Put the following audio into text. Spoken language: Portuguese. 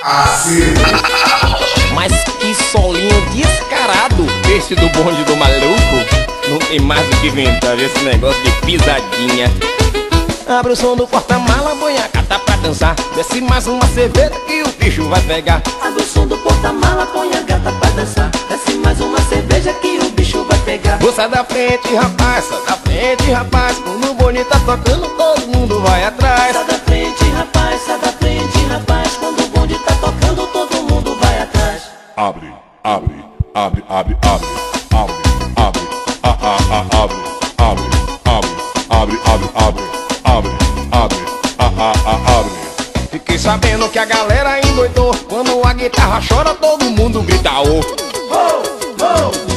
Assim. Mas que solinho descarado. Esse do bonde do maluco. Não tem mais o que inventar esse negócio de pisadinha. Abre o som do porta-mala, põe a gata pra dançar. Desce mais uma cerveja que o bicho vai pegar. Abre o som do porta-mala, põe a gata pra dançar. Desce mais uma cerveja que o bicho vai pegar. Vou sai da frente, rapaz, sai da frente, rapaz. Quando o bonde tá tocando, todo mundo vai atrás. Sai da frente, rapaz, sai da frente, rapaz. Quando o bonde tá tocando, todo mundo vai atrás. Abre, abre, abre, abre, abre, abre, abre, abre, abre, abre, abre, abre, abre, abre, abre. Fiquei sabendo que a galera endoidou. Quando a guitarra chora, todo mundo grita oh. Oh, oh.